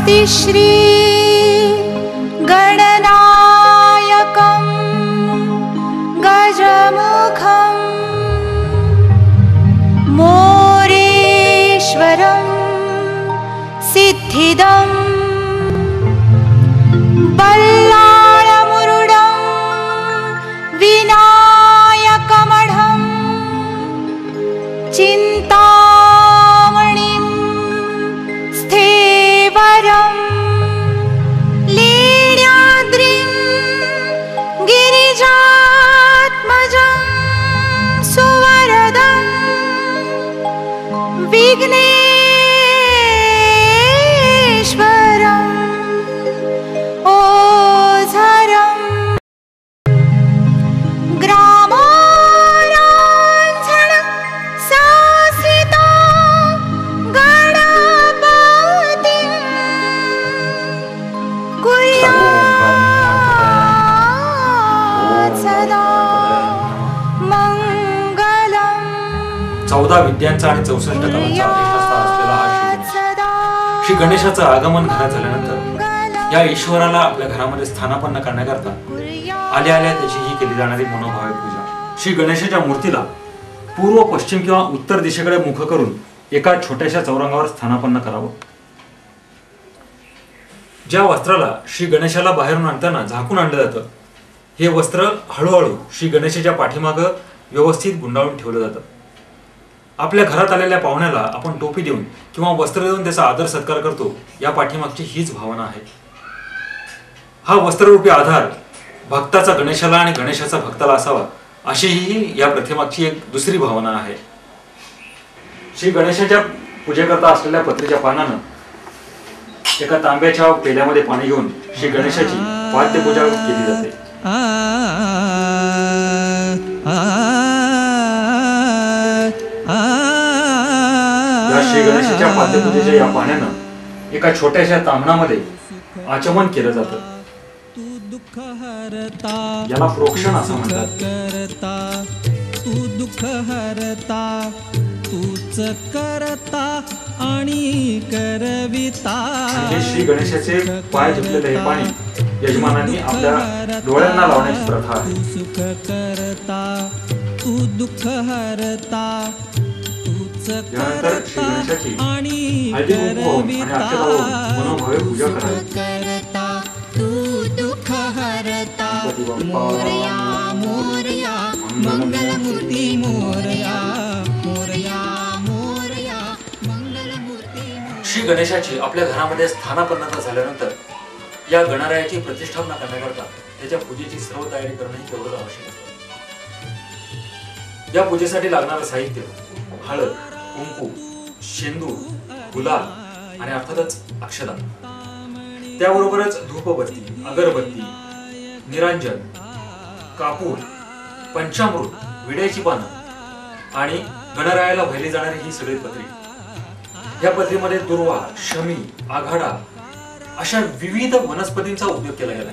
स्वस्ति श्री गणनायकं गजमुखं मोरेश्वरं सिद्धिदं बल्लाळमुरुडं विनायकमढं चिन्तामणिं स्थेवरं लील्याद्रिं गिरिजात्मजं सुवरदं विघ्नेश्वरं ओझरं ग्रामाराञ्जन सासितं गणपतिं कुर्यात् सदा मंगलम्। 14 विद्यांचा आणि 64 कलांचा अधिष्ठाता असलेला हा श्री गणेशाचं आगमन घरात झाल्यानंतर या ईश्वराला आपल्या घरामध्ये स्थानापन्न करण्याकरता आल्या आल्या त्याची ही केली जाणारी मनोभावे पूजा। श्री गणेशाच्या मूर्तीला पूर्व पश्चिम किंवा उत्तर दिशेकडे मुख करून एका छोट्याशा चौरंगावर स्थानापन्न करावं। ज्या वस्त्राला श्री गणेशाला बाहेरून आणताना झाकून आणलं जातं हे वस्त्र हळूहळू श्री गणेशाच्या पाठीमागं व्यवस्थित गुंडाळून ठेवलं जातं। आपल्या घरात आलेल्या पाहुण्याला आपण टोपी देऊन किंवा वस्त्र देऊन त्याचा आदर सत्कार करतो, या पाठीमागची हीच भावना आहे। हा वस्त्ररूपी आधार भक्ताचा गणेशाला आणि गणेशाचा भक्ताला असावा, अशी ही या प्रथेमागची एक दुसरी भावना आहे। श्री गणेशाच्या पूजेकरता असलेल्या पत्रीच्या पानानं एका तांब्याच्या पेल्यामध्ये पाणी घेऊन श्री गणेशाची वाद्यपूजा केली जाते। या श्री गणेशाच्या वाद्यपूजेच्या या पाण्यानं एका छोट्याशा तांबणामध्ये आचमन केलं जातं, याला प्रोक्षण असं म्हणतात। तू दुःख हरता तूच करता आणि करविता। हे श्री गणेशाचे पाय धुतलेले हे पाणी यजमानांनी आपल्या डोळ्यांना लावण्याची प्रथा आहे। सुख करता तू दुःख हरता तूच यानंतर श्री गणेशाची हळदी कुंकू आणि अक्षता वाहून मनोभावे पूजा करावी। तू दुःख हरता मोरया मोरया मंगलमूर्ती मोरया मोरया मोरया मंगलमूर्ती। श्री गणेशाची आपल्या घरामध्ये स्थानापन्नता झाल्यानंतर या गणरायाची प्रतिष्ठापना करण्याकरता त्याच्या पूजेची सर्व तयारी करणं ही तेवढंच आवश्यक असतं। या पूजेसाठी लागणारं साहित्य हळद, कुंकू, शेंदूर, गुलाल आणि अर्थातच अक्षता, त्याबरोबरच धूपबत्ती, अगरबत्ती, निरांजन, कापूर, पंचामृत, विड्याची पानं आणि गणरायाला वाहिली जाणारी ही सगळी पत्री। या पत्रीमध्ये दुर्वा, शमी, आघाडा अशा विविध वनस्पतींचा उपयोग केला गेला।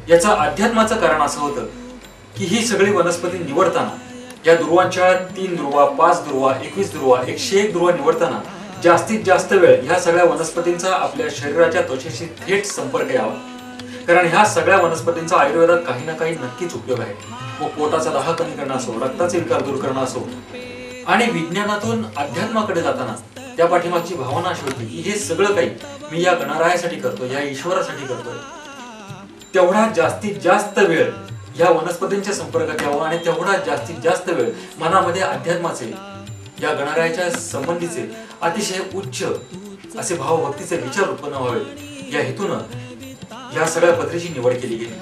याचा अध्यात्माचं कारण असं होतं की ही सगळी वनस्पती निवडताना या दुर्वांच्या 3 दुर्वा, 5 दुर्वा, 21 दुर्वा, 101 दुर्वा निवडताना जास्तीत जास्त वेळ ह्या सगळ्या वनस्पतींचा आपल्या शरीराच्या त्वचेशी थेट संपर्क यावा, कारण ह्या सगळ्या वनस्पतींचा आयुर्वेदात काही ना काही नक्कीच उपयोग आहे। व पोटाचा दाह कमी करणं असो, रक्ताचे विकार दूर करणं असो आणि विज्ञानातून अध्यात्माकडे जाताना त्या पाठीमागची भावना अशी होती की हे सगळं काही मी या गणरायासाठी करतो, या ईश्वरासाठी करतोय। तेवढा जास्तीत जास्त वेळ या वनस्पतींच्या संपर्कात यावा आणि तेवढा जास्तीत जास्त वेळ मनामध्ये अध्यात्माचे, या गणरायाच्या संबंधीचे अतिशय उच्च असे भावभक्तीचे विचार उत्पन्न व्हावे, या हेतूनं या सगळ्या पत्रीची निवड केली गेली।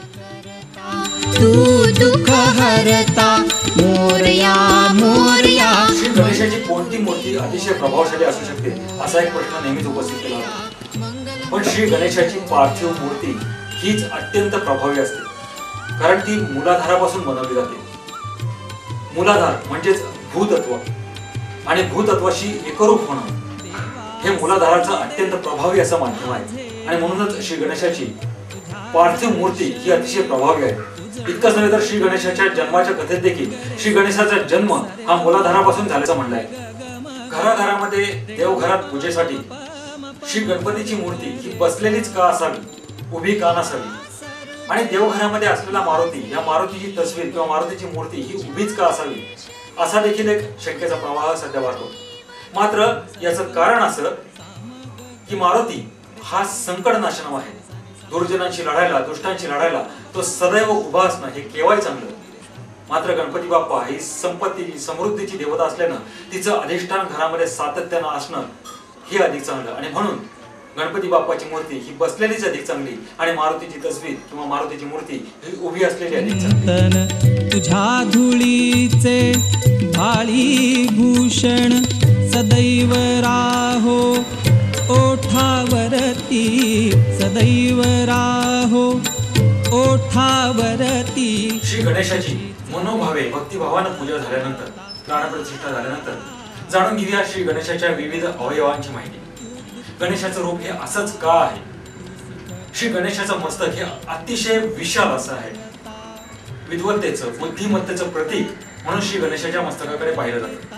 तू दुःख हरता मोरया मोरया। श्री गणेशाची कोणती मूर्ती अतिशय प्रभावशाली असू शकते असा एक प्रश्न नेहमीच उपस्थित केला जातो, पण श्री गणेशाची पार्थिव मूर्ती हीच अत्यंत प्रभावी असते, कारण ती मूलाधारापासून बनवली जाते। मूलाधार म्हणजेच भूतत्व आणि भूतत्वाशी एकरूप होणं हे मूलाधाराचं अत्यंत प्रभावी असं माध्यम आहे, आणि म्हणूनच श्री गणेशाची पार्थिव मूर्ती ही अतिशय प्रभावी आहे। इतकंच नव्हे तर श्री गणेशाच्या जन्माच्या कथेत देखील श्री गणेशाचा जन्म हा मूलाधारापासून झाल्याचं म्हणलं आहे। घराघरामध्ये देवघरात पूजेसाठी श्री गणपतीची मूर्ती ही बसलेलीच का असावी, उभी का नसावी? आणि देवघरामध्ये असलेला मारुती, या मारुतीची तस्वीर किंवा मारुतीची मूर्ती ही उभीच का असावी, असा देखील एक शंकेचा प्रवाह सध्या वाहतो. मात्र याचं कारण असं की मारुती हा संकटनाशनम आहे. दुर्जनांशी लढायला, दुष्टांशी लढायला तो सदैव उभा असणं हे केव्हाही चांगलं. मात्र गणपती बाप्पा ही संपत्तीची, समृद्धीची देवता असल्यानं तिचं अधिष्ठान घरामध्ये सातत्यानं असणं हे अधिक चांगलं. आणि म्हणून गणपती बाप्पाची मूर्ती ही बसलेलीच अधिक चांगली आणि मारुतीची तस्वीर किंवा मारुतीची मूर्ती ही उभी असलेली अधिक चांगली. तुझ्या धुळीचे भाळी भूषण सदैव राहो ओठावरती, सदैव राहो ओठावरती. श्री गणेशाची मनोभावे भक्तिभावानं पूजा झाल्यानंतर, प्राणप्रतिष्ठा झाल्यानंतर जाणून घेऊया श्री गणेशाच्या विविध अवयवांची माहिती. गणेशाचं रूप हे असंच का आहे? श्री गणेशाचं मस्तक हे अतिशय विशाल असं आहे. विद्वत्तेचं, बुद्धिमत्तेचं प्रतीक म्हणून श्री गणेशाच्या मस्तकाकडे पाहिलं जातं.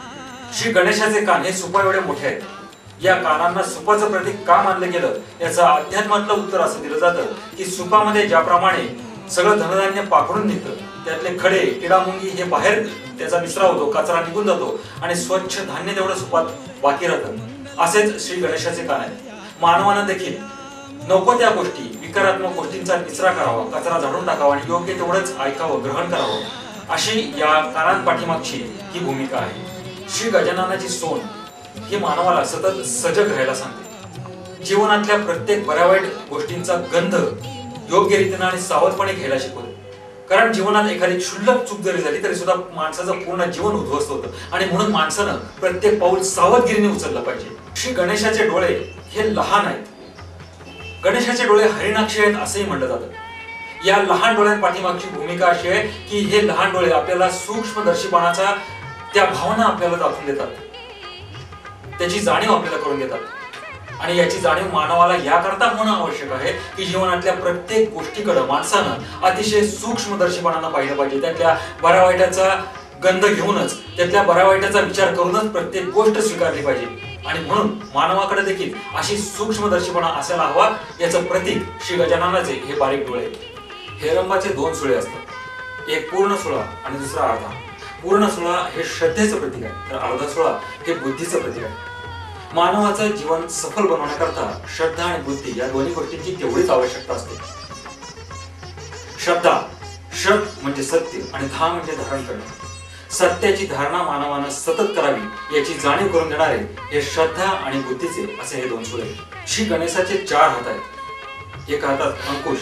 श्री गणेशाचे कान हे सुपा एवढे मोठे आहेत. या कानांना सुपाचं प्रतीक का मानलं गेलं याचं अध्यात्मातलं उत्तर असं दिलं जातं की सुपामध्ये ज्याप्रमाणे सगळं धनधान्य पाखडून निघतं, त्यातले खडे, किडामुंगी हे बाहेर त्याचा निचरा होतो, कचरा निघून जातो आणि स्वच्छ धान्य तेवढं सुपात बाकी राहतं, असेच श्री गणेशाचे कान आहेत. मानवानं देखील नको त्या गोष्टी, विकारात्मक गोष्टींचा निचरा करावा, कचरा झाडून टाकावा आणि योग्य तेवढंच ऐकावं, ग्रहण करावं, अशी या कानांपाठीमागची ही भूमिका आहे. श्री गजाननाची सोन ही मानवाला सतत सजग राहायला सांगते. जीवनातल्या प्रत्येक बऱ्या वाईट गोष्टींचा गंध योग्य रीतीने आणि सावधपणे घ्यायला शिकवते. कारण जीवनात एखादी क्षुल्लक चूक जरी झाली तरी सुद्धा माणसाचं पूर्ण जीवन उद्ध्वस्त होतं आणि म्हणून माणसानं प्रत्येक पाऊल सावधगिरीने उचललं पाहिजे. श्री गणेशाचे डोळे हे लहान आहेत. गणेशाचे डोळे हरिणाक्षी आहेत असंही म्हटलं जातं. या लहान डोळ्यांपाठीमागची भूमिका अशी आहे की हे लहान डोळे आपल्याला सूक्ष्मदर्शीपणाचा त्या भावना आपल्याला दाखवून देतात, त्याची जाणीव आपल्याला करून देतात. आणि याची जाणीव मानवाला याकरता होणं आवश्यक आहे की जीवनातल्या प्रत्येक गोष्टीकडे माणसानं अतिशय सूक्ष्मदर्शीपणानं पाहिलं पाहिजे. त्यातल्या बऱ्या वाईटाचा गंध घेऊनच, त्यातल्या बऱ्या वाईटाचा विचार करूनच प्रत्येक गोष्ट स्वीकारली पाहिजे. आणि म्हणून मानवाकडे देखील अशी सूक्ष्मदर्शीपणा असायला हवा. याचं प्रतीक श्री गजाननाचे हे बारीक डोळे. हेरंबाचे 2 सुळे असतात, एक पूर्ण सुळा आणि दुसरा अर्धा. पूर्ण सुळा हे श्रद्धेचं प्रतीक आहे, तर अर्धा सुळा हे बुद्धीचं प्रतीक आहे. मानवाचं जीवन सफल बनवण्याकरता श्रद्धा आणि बुद्धी या दोन्ही गोष्टींची तेवढीच आवश्यकता असते. श्रद्धा, श्रद्ध म्हणजे सत्य आणि धा म्हणजे धारण करणे. सत्याची धारणा मानवानं सतत करावी याची जाणीव करून देणारे हे श्रद्धा आणि बुद्धीचे असे हे 2 सुळे. श्री गणेशाचे 4 हात आहेत. एका हातात अंकुश,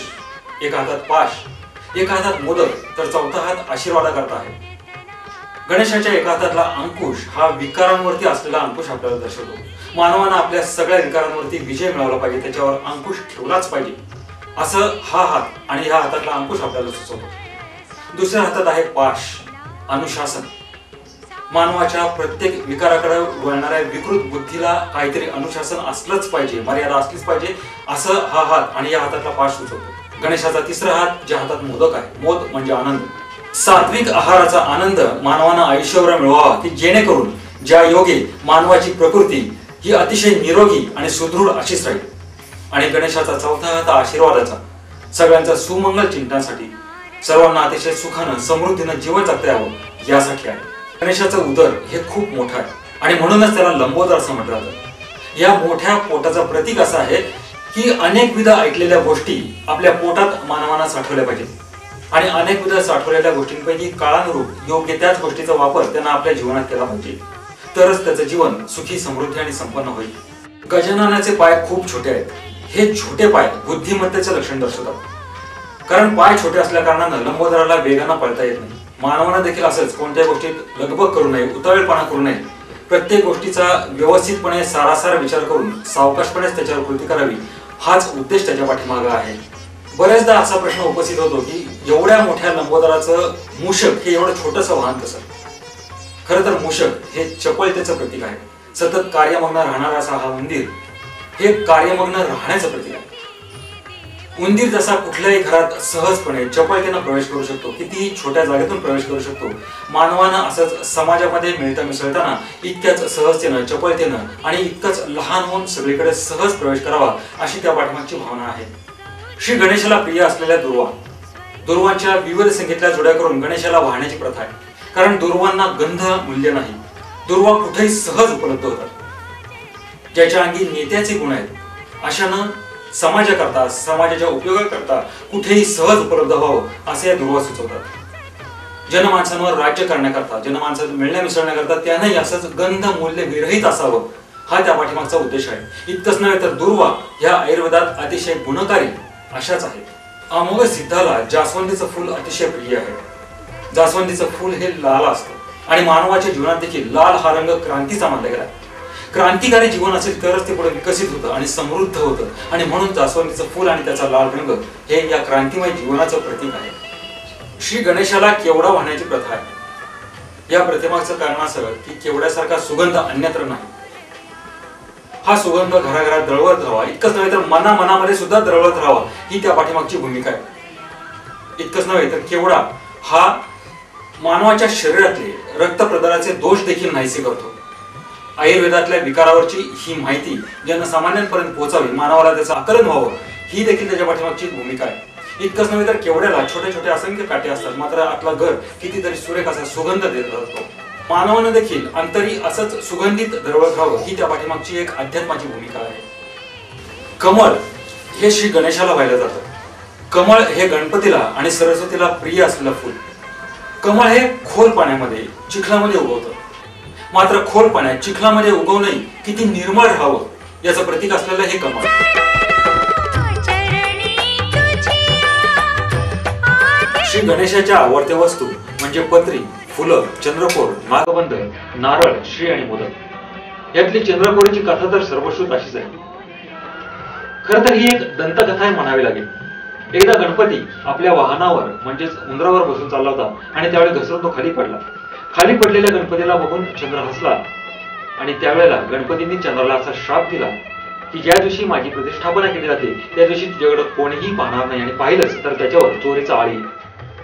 एका हातात पाश, एका हातात मोदक, तर चौथा हात आशीर्वादाकरता आहे. गणेशाच्या एका हातातला अंकुश हा विकारांवरती असलेला अंकुश आपल्याला दर्शवतो. मानवानं आपल्या सगळ्या विकारांवरती विजय मिळवला पाहिजे, त्याच्यावर अंकुश ठेवलाच पाहिजे, असं हा हात आणि ह्या हातातला अंकुश आपल्याला सुचवतो. दुसऱ्या हातात आहे पाश, अनुशासन. मानवाच्या प्रत्येक विकाराकडे वळणाऱ्या विकृत बुद्धीला काहीतरी अनुशासन असलंच पाहिजे, मर्यादा असलीच पाहिजे, असं हा हात आणि या हातातला पाश सुचवतो. गणेशाचा तिसरा हात, ज्या हातात मोदक आहे, मोद म्हणजे आनंद. सात्विक आहाराचा आनंद मानवानं आयुष्यभर मिळवावा की जेणेकरून ज्या योगे मानवाची प्रकृती ही अतिशय निरोगी आणि सुदृढ अशीच राहील. आणि गणेशाचा चौथा हात आशीर्वादाचा, सगळ्यांचा सुमंगल चिंतनासाठी, सर्वांना अतिशय सुखानं समृद्धीनं जीवन जगता यावं यासाठी आहे. गणेशाचं उदर हे खूप मोठं आहे आणि म्हणूनच त्याला लंबोदर असं म्हटलं जातं. या मोठ्या पोटाचं प्रतीक असं आहे की अनेकविध ऐकलेल्या गोष्टी आपल्या पोटात मानवानं साठवल्या पाहिजेत आणि अनेकविध साठवलेल्या गोष्टींपैकी काळानुरूप योग्य त्याच गोष्टीचा वापर त्यांना आपल्या जीवनात केला पाहिजे, तरच त्याचं जीवन सुखी, समृद्धी आणि संपन्न होईल. गजाननाचे पाय खूप छोटे आहेत. हे छोटे पाय बुद्धिमत्तेचे लक्षण दर्शवतात. कारण पाय छोटे असल्या कारणानं लंबोदराला वेगानं पळता येत नाही. मानवानं देखील असंच कोणत्याही गोष्टीत लगबग करू नये, उतावीळपणा करू नये. प्रत्येक गोष्टीचा व्यवस्थितपणे सारासार विचार करून सावकाशपणेच त्याच्यावर कृती करावी, हाच उद्देश त्याच्या पाठीमागे आहे. बऱ्याचदा असा प्रश्न उपस्थित होतो की एवढ्या मोठ्या लंबोदराचं मूषक हे एवढं छोटंसं वाहन कसं? खरं तर मूषक हे चपळतेचं प्रतीक आहे. सतत कार्यमग्न राहणारा असा हा मंदिर हे कार्यमग्न राहण्याचं प्रतीक आहे. उंदीर जसा कुठल्याही घरात सहजपणे चपळतेने प्रवेश करू शकतो, कितीही छोट्या जागेतून प्रवेश करू शकतो, मानवानं असंच समाजामध्ये मिळता मिसळताना इतक्याच सहजतेनं, चपळतेनं आणि इतकंच लहान होऊन सगळीकडे सहज प्रवेश करावा अशी त्या पाठीमागची भावना आहे. श्री गणेशाला प्रिय असलेल्या दुर्वांच्या विविध संख्येतल्या जोड्या करून गणेशाला वाहण्याची प्रथा आहे. कारण दुर्वांना गंध मूल्य नाही, दुर्वा कुठेही सहज उपलब्ध होतात. ज्याच्या अंगी नेत्याचे गुण आहेत अशानं समाजाकरता, समाजाच्या उपयोगाकरता कुठेही सहज उपलब्ध व्हावं असे या दुर्वा सुचवतात. जनमानसांवर राज्य करण्याकरता, जनमानसात मिळण्या मिसळण्याकरता त्यानंही असंच गंध मूल्य विरहित असावं हा त्या पाठीमागचा उद्देश आहे. इतकंच नव्हे तर दुर्वा ह्या आयुर्वेदात अतिशय गुणकारी अशाच आहेत. अमोघ सिद्धाला जास्वंदीचं फूल अतिशय प्रिय आहे. जास्वंदीचं फूल हे लाल असतं आणि मानवाच्या जीवनात देखील लाल हा रंग क्रांतीचा मानला गेला. क्रांतिकारी जीवन असेल तरच ते पुढे विकसित होतं आणि समृद्ध होतं आणि म्हणून जास्वंदीचं फूल आणि त्याचा लाल रंग हे या क्रांतिमय जीवनाचं प्रतीक आहे. श्री गणेशाला केवडा वाहण्याची प्रथा आहे. या प्रतिमाचं कारण असं की केवड्यासारखा सुगंध अन्यत्र नाही. हा सुगंध घराघरात दरवळत राहावा, इतकंच नव्हे तर मनामध्ये सुद्धा दरवळत राहावा ही त्या पाठीमागची भूमिका आहे. इतकंच नव्हे तर केवडा हा मानवाच्या शरीरातले रक्तप्रदाराचे दोष देखील नाहीसे करतो. आयुर्वेदातल्या विकारावरची ही माहिती जनसामान्यांपर्यंत पोहोचावी, मानवाला त्याचं आकलन व्हावं ही देखील त्याच्या पाठीमागची भूमिका आहे. इतकंच नव्हे तर केवड्याला छोटे छोटे असंख्य काटे असतात, मात्र आतला घर कितीतरी सुरेख असा सुगंध देत असतो. मानवानं देखील अंतरी असंच सुगंधित दरवळत राहावं ही त्या पाठीमागची एक अध्यात्माची भूमिका आहे. कमळ हे श्री गणेशाला वाहिलं जातं. कमळ हे गणपतीला आणि सरस्वतीला प्रिय असलेलं फूल. कमळ हे खोल पाण्यामध्ये, चिखलामध्ये उगवतं. मात्र खोल पाण्यात, चिखलामध्ये उगवणंही किती निर्मळ राहावं याचं प्रतीक असलेलं हे कमळ. श्री गणेशाच्या आवडत्या वस्तू म्हणजे पत्री, फुलं, चंद्रकोर, नागबंध, नारळ, श्री आणि मोदक. यातली चंद्रकोरीची कथा तर सर्वश्रुत अशीच आहे. खर तर ही एक दंतकथा आहे म्हणावी लागेल. एकदा गणपती आपल्या वाहनावर म्हणजेच उंदरावर बसून चालला होता आणि त्यावेळी घसरून तो खाली पडला. खाली पडलेल्या गणपतीला बघून चंद्र हसला आणि त्यावेळेला गणपतींनी चंद्राला असा श्राप दिला की ज्या दिवशी माझी प्रतिष्ठापना केली जाते त्या दिवशी तुझ्याकडे कोणीही पाहणार नाही आणि पाहिलंच तर त्याच्यावर चोरीचा आळी.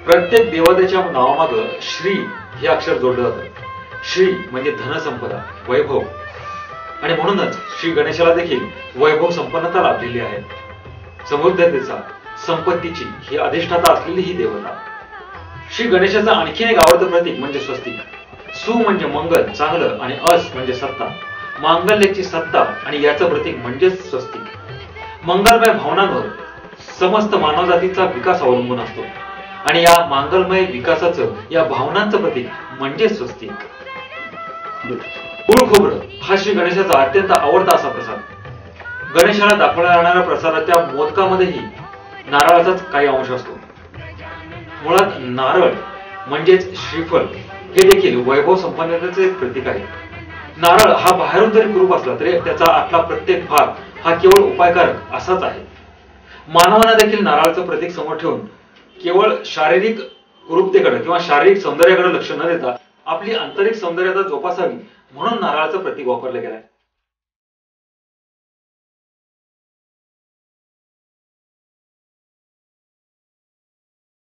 प्रत्येक देवतेच्या नावामागं श्री हे अक्षर जोडलं जातं. श्री म्हणजे धनसंपदा, वैभव, आणि म्हणूनच श्री गणेशाला देखील वैभव संपन्नता लाभलेली आहे. समृद्धतेचा, संपत्तीची ही अधिष्ठाता असलेली ही देवता. श्री गणेशाचं आणखीन एक आवडतं प्रतीक म्हणजे स्वस्तिक. सु म्हणजे मंगल, चांगलं, आणि अस म्हणजे सत्ता, मांगल्याची सत्ता, आणि याचं प्रतीक म्हणजेच स्वस्तिक. मंगलमय भावनांवर समस्त मानवजातीचा विकास अवलंबून असतो आणि या मांगलमय विकासाचं, या भावनांचं प्रतीक म्हणजे स्वस्तिक. गुळ खोबरं हा श्री गणेशाचा अत्यंत आवडता असा प्रसाद. गणेशाला दाखवण्यात येणाऱ्या प्रसादाच्या मोदकामध्येही नारळाचाच काही अंश असतो. मुळात नारळ म्हणजेच श्रीफळ हे देखील वैभव संपन्नतेचे एक प्रतीक आहे. नारळ हा बाहेरून जरी कुरूप असला तरी त्याचा आतला प्रत्येक भाग हा केवळ उपायकारक असाच आहे. मानवानं देखील नारळाचं प्रतीक समोर ठेवून केवळ शारीरिक कुरूपतेकडे किंवा शारीरिक सौंदर्याकडे लक्ष न देता आपली आंतरिक सौंदर्यता जोपासावी म्हणून नारळाचं प्रतीक वापरलं गेलंय.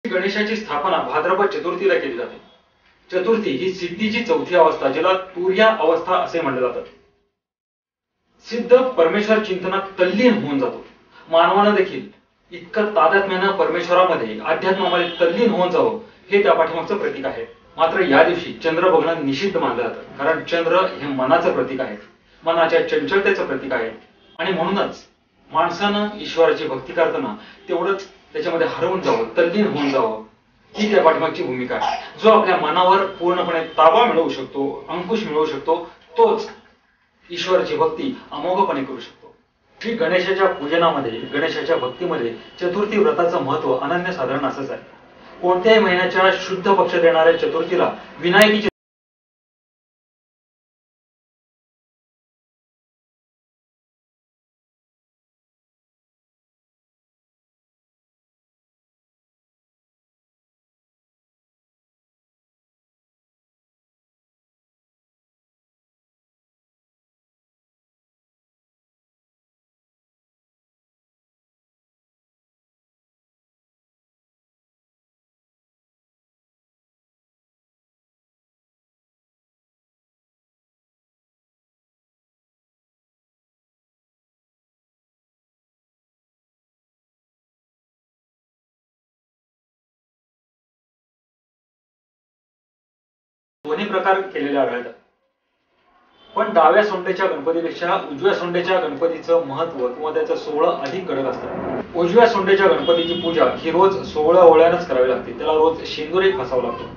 गणेशाची स्थापना भाद्रपद चतुर्थीला केली जाते. चतुर्थी ही सिद्धीची चौथी अवस्था, ज्याला तुर्या अवस्था असे म्हणलं जातं. सिद्ध परमेश्वर चिंतनात तल्लीन होऊन जातो. मानवानं देखील इतकं तादात्म्यानं परमेश्वरामध्ये, अध्यात्मामध्ये तल्लीन होऊन जावं हे त्या पाठीमागचं प्रतीक आहे. मात्र या दिवशी चंद्र बघणं निषिद्ध मानलं जातं, कारण चंद्र हे मनाचं प्रतीक आहे, मनाच्या चंचलतेचं प्रतीक आहे, आणि म्हणूनच माणसानं ईश्वराची भक्ती करताना तेवढंच त्याच्यामध्ये हरवून जावं, तल्लीन होऊन जावं ही त्या पाठीमागची भूमिका आहे. जो आपल्या मनावर पूर्णपणे ताबा मिळवू शकतो, अंकुश मिळवू शकतो, तोच ईश्वराची भक्ती अमोघपणे करू शकतो. श्री गणेशाच्या पूजनामध्ये, गणेशाच्या भक्तीमध्ये चतुर्थी व्रताचं महत्व अनन्यसाधारण असंच आहे. कोणत्याही महिन्याच्या शुद्ध पक्षात येणाऱ्या चतुर्थीला विनायकीची दोन्ही प्रकार केलेले आढळतात. पण डाव्या सोंडेच्या गणपतीपेक्षा उजव्या सोंडेच्या गणपतीचं महत्व किंवा त्याचं सोहळं अधिक कडक असतं. उजव्या सोंडेच्या गणपतीची पूजा ही रोज 16 ओळ्यानंच करावी लागते. त्याला रोज शेंदूरही फसावं लागतो.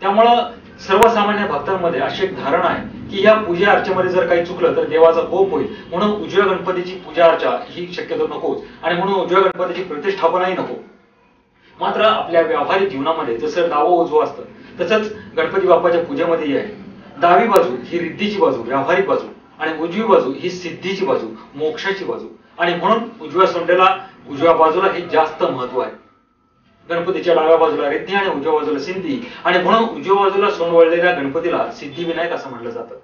त्यामुळं सर्वसामान्य भक्तांमध्ये अशी एक धारणा आहे की या पूजा अर्चेमध्ये जर काही चुकलं तर देवाचा कोप होईल, म्हणून उजव्या गणपतीची पूजा अर्चा ही शक्यतो नकोच आणि म्हणून उजव्या गणपतीची प्रतिष्ठापनाही नको. मात्र आपल्या व्यावहारिक जीवनामध्ये जसं डावं उजवं असतं तसंच गणपती बाप्पाच्या पूजेमध्येही आहे. डावी बाजू ही रिद्धीची बाजू, व्यावहारिक बाजू, आणि उजवी बाजू ही सिद्धीची बाजू, मोक्षाची बाजू, आणि म्हणून उजव्या सोंडेला उजव्या बाजूला हे जास्त महत्व आहे. गणपतीच्या डाव्या बाजूला रिद्धी आणि उजव्या बाजूला सिद्धी, आणि म्हणून उजव्या बाजूला सोंड वळलेल्या गणपतीला सिद्धिविनायक असं म्हटलं जातं.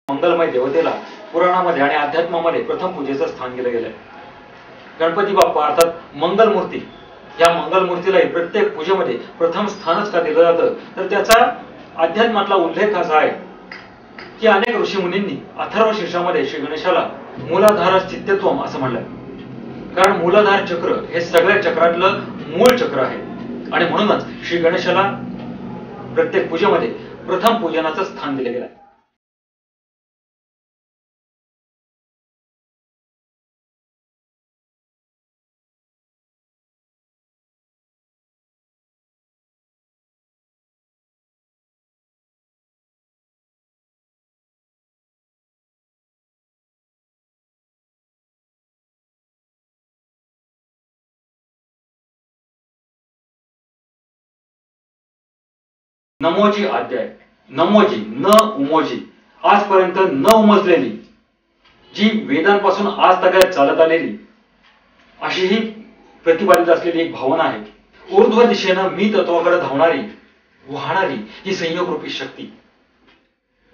मंगलमय देवतेला पुराणामध्ये आणि अध्यात्मामध्ये प्रथम पूजेचं स्थान दिलं गेलंय. गणपती बाप्पा अर्थात मंगलमूर्ती, या मंगलमूर्तीलाही प्रत्येक पूजेमध्ये प्रथम स्थानच का दिलं जातं तर त्याचा अध्यात्मातला उल्लेख असा आहे की अनेक ऋषीमुनींनी अथर्व शीर्षामध्ये श्री गणेशाला मूलाधार स्थित्यत्वम असं म्हणलंय. कारण मूलाधार चक्र हे सगळ्या चक्रातलं मूळ चक्र आहे आणि म्हणूनच श्री गणेशाला प्रत्येक पूजेमध्ये प्रथम पूजनाचं स्थान दिले गेलं आहे. नमोजी अध्याय. नमोजी न उमोजी, आजपर्यंत न उमजलेली, जी वेदांपासून आज तगायत चालत आलेली अशी ही प्रतिपादित असलेली एक भावना आहे. ऊर्ध्व दिशेनं मी तत्वाकडे धावणारी वाहणारी ही संयोगरूपी शक्ती.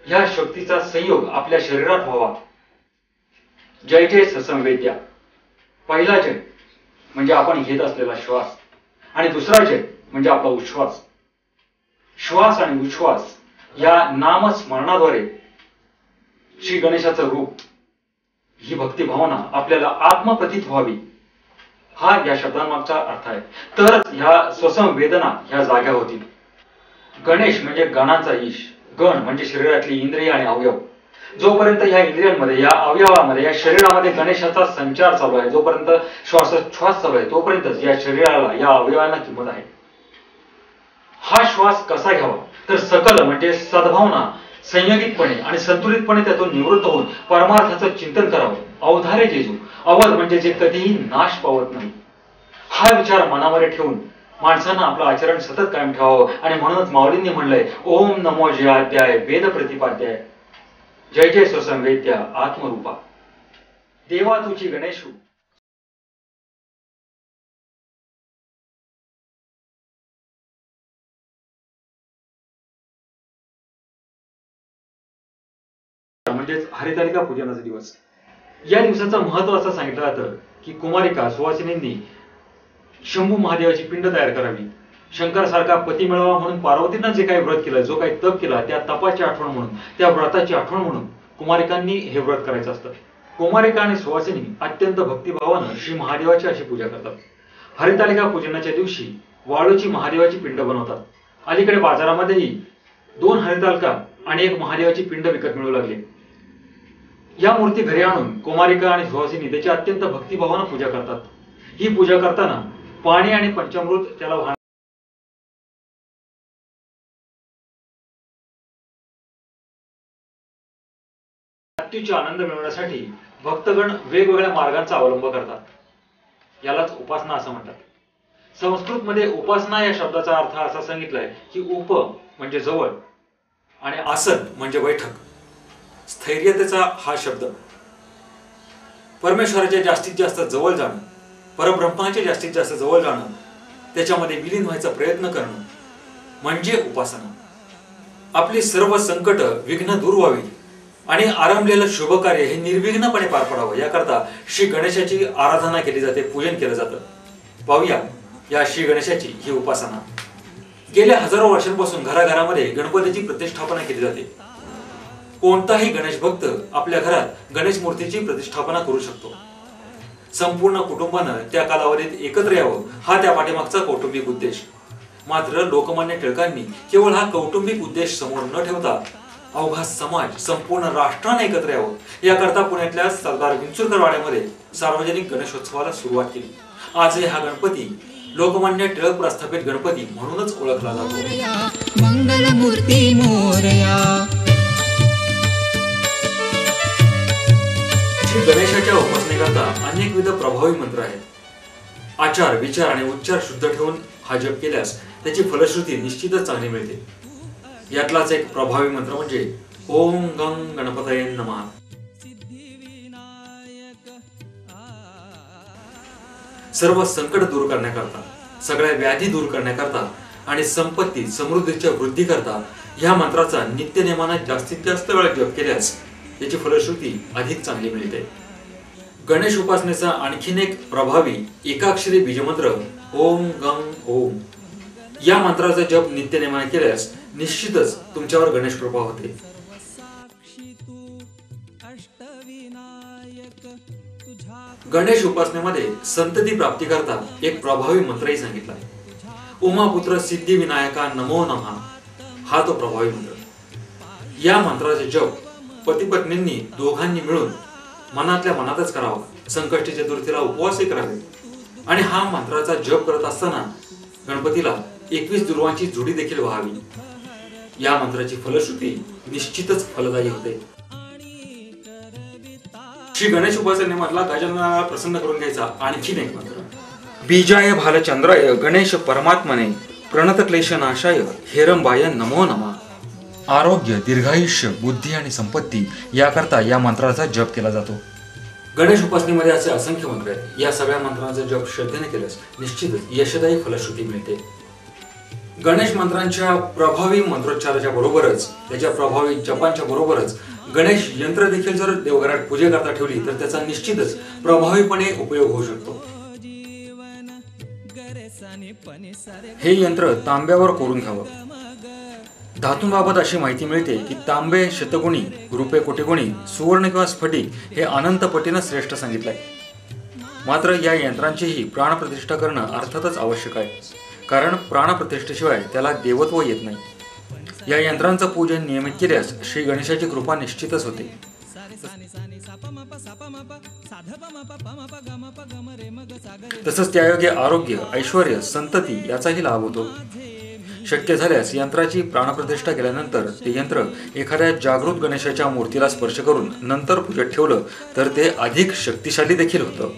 या शक्तीचा संयोग आपल्या शरीरात व्हावा. जय जय ससंवेद्या. पहिला जय म्हणजे आपण घेत असलेला श्वास, आणि दुसरा जय म्हणजे आपला उच्छ्वास. श्वास आणि उच्छ्वास या नामस्मरणाद्वारे श्री गणेशाचं रूप, ही भक्ती भावना आपल्याला आत्मप्रतीत व्हावी, हा या शब्दांमागचा अर्थ आहे. तरच ह्या स्वसंवेदना ह्या जाग्या होतील. गणेश म्हणजे गणांचा ईश. गण म्हणजे शरीरातली इंद्रिय आणि अवयव. जोपर्यंत ह्या इंद्रियांमध्ये, या अवयवामध्ये, या शरीरामध्ये गणेशाचा संचार चालू आहे, जोपर्यंत श्वासोच्छ्वास चालू आहे, तोपर्यंतच या शरीराला, या अवयवांना किंमत आहे. हा श्वास कसा घ्यावा तर सकल म्हणजे सद्भावना संयोगितपणे आणि संतुलितपणे त्यातून निवृत्त होऊन परमार्थाचं चिंतन करावं. अवधारे जेजू, अवध म्हणजे जे कधीही नाश पावत नाही, हा विचार मनामध्ये ठेवून माणसानं आपलं आचरण सतत कायम ठेवावं. आणि म्हणूनच माऊलींनी म्हणलंय ओम नमो जयाध्याय वेद प्रतिपाध्याय जय जय स्वसंवेद्या आत्मरूपा. देवा तुची गणेशू. म्हणजेच हरितालिका पूजनाचा दिवस. या दिवसाचं महत्व असं सांगितलं जातं की कुमारिका सुवासिनींनी शंभू महादेवाची पिंड तयार करावी. शंकर सारखा पती मिळावा म्हणून पार्वतीनं जे काही व्रत केलं, जो काही तप केला, त्या तपाची आठवण म्हणून, त्या व्रताची आठवण म्हणून कुमारिकांनी हे व्रत करायचं असतं. कुमारिका आणि सुवासिनी अत्यंत भक्तिभावानं श्री महादेवाची अशी पूजा करतात. हरितालिका पूजनाच्या दिवशी वाळूची महादेवाची पिंड बनवतात. अलीकडे बाजारामध्येही 2 हरितालिका आणि 1 महादेवाची पिंड विकत मिळू लागली. या मूर्ती घरी आणून कुमारिका आणि सुवासिनी त्याची अत्यंत भक्तिभावानं पूजा करतात. ही पूजा करताना पाणी आणि पंचामृत त्याला वाहणार. अत्युच्च आनंद मिळवण्यासाठी भक्तगण वेगवेगळ्या मार्गांचा अवलंब करतात. यालाच उपासना असं म्हणतात. संस्कृत मध्ये उपासना या शब्दाचा अर्थ असा सांगितलाय की उप म्हणजे जवळ आणि आसन म्हणजे बैठक. स्थैर्यतेचा हा शब्द परमेश्वराच्या जास्तीत जास्त जवळ जाणं, परब्रह्माच्या जास्तीत जास्त जवळ जाणं, त्याच्यामध्ये विलीन व्हायचा प्रयत्न करणं म्हणजे उपासना. आपली सर्व संकट विघ्न दूर व्हावी आणि आरंभलेलं शुभ कार्य हे निर्विघ्नपणे पार पडावं याकरता श्री गणेशाची आराधना केली जाते, पूजन केलं जातं. पाहूया या श्री गणेशाची ही उपासना. गेल्या हजारो वर्षांपासून घराघरामध्ये गणपतीची प्रतिष्ठापना केली जाते. कोणताही गणेश भक्त आपल्या घरात गणेश मूर्तीची प्रतिष्ठापना करू शकतो. संपूर्ण कुटुंबानं त्या कालावधीत एकत्र यावं हा त्या पाठीमागचा कौटुंबिक उद्देश. मात्र लोकमान्य टिळकांनी केवळ हा कौटुंबिक उद्देश समोर न ठेवता अवघा समाज, संपूर्ण राष्ट्राने एकत्र यावं याकरता पुण्यातल्या सरदार विंचुरकर वाड्यामध्ये सार्वजनिक गणेशोत्सवाला सुरुवात केली. आजही हा गणपती लोकमान्य टिळक प्रस्थापित गणपती म्हणूनच ओळखला जातो. मंगलमूर्ती मोरया. श्री गणेशाच्या उपासनेकरता अनेकविध प्रभावी मंत्र आहेत. आचार, विचार आणि उच्चार शुद्ध ठेवून हा जप केल्यास त्याची फलश्रुती निश्चितच चांगली मिळते. यातलाच एक प्रभावी मंत्र म्हणजे ओम गं गणपतये नमः. सर्व संकट दूर करण्याकरता, सगळ्या व्याधी दूर करण्याकरता आणि संपत्ती समृद्धीच्या वृद्धी करता या मंत्राचा नित्यनेमाने जास्तीत जास्त वेळा जप केल्यास याची फलश्रुती अधिक चांगली मिळते. गणेश उपासनेचा आणखीन एक प्रभावी एकाक्षरी बीजमंत्र ओम गं ओम. या मंत्राचा जप नित्यनेमाने केल्यास निश्चितच तुमच्यावर गणेश कृपा होते. गणेश उपासनेमध्ये संतती प्राप्ती करता एक प्रभावी मंत्रही सांगितला. उमापुत्र सिद्धी विनायका नमो नमः हा तो प्रभावी मंत्र. या मंत्राचे जप पती पत्नींनी दोघांनी मिळून मनातल्या मनातच करावा. संकष्टी चतुर्थीला उपवासही करावे आणि हा मंत्राचा जप करत असताना गणपतीला 21 दुर्वांची जोडी देखील व्हावी. या मंत्राची फलश्रुती निश्चितच फलदायी होते. श्री गणेश उपासनेमधला गजाननाला प्रसन्न करून घ्यायचा आणखीन एक मंत्र बीजाय भालचंद्राय गणेश परमात्मने प्रणत क्लेश नाशाय हेरंबाय नमो नमः. आरोग्य, दीर्घायुष्य, बुद्धी आणि संपत्ती याकरता या मंत्राचा जप केला जातो. गणेश उपासनेमध्ये असे असंख्य मंत्र आहेत. या सगळ्या मंत्रांचा जप श्रद्धेने केल्यास निश्चितच यशदायी फलश्रुती मिळते. गणेश मंत्रांच्या प्रभावी मंत्रोच्चाराच्या बरोबरच, त्याच्या प्रभावी जपांच्या बरोबरच गणेश यंत्र देखील जर देवघरात पूजेकरता ठेवली तर त्याचा निश्चितच प्रभावीपणे उपयोग होऊ शकतो. हे यंत्र तांब्यावर कोरून घ्यावं. धातूंबाबत अशी माहिती मिळते की तांबे शतगुणी, रुपे कोटीगुणी, सुवर्ण किंवा स्फटिक हे अनंत पटीनं श्रेष्ठ सांगितलंय. मात्र या यंत्रांचीही प्राणप्रतिष्ठा करणं अर्थातच आवश्यक आहे, कारण प्राणप्रतिष्ठेशिवाय त्याला देवत्व येत नाही. या यंत्रांचं पूजन नियमित केल्यास श्री गणेशाची कृपा निश्चितच होते. तसंच त्यायोगे आरोग्य, ऐश्वर्य, संतती याचाही लाभ होतो. शक्य झाल्यास यंत्राची प्राणप्रतिष्ठा केल्यानंतर ते यंत्र एखाद्या जागृत गणेशाच्या मूर्तीला स्पर्श करून नंतर पूजेत ठेवलं तर ते अधिक शक्तिशाली देखील होतं.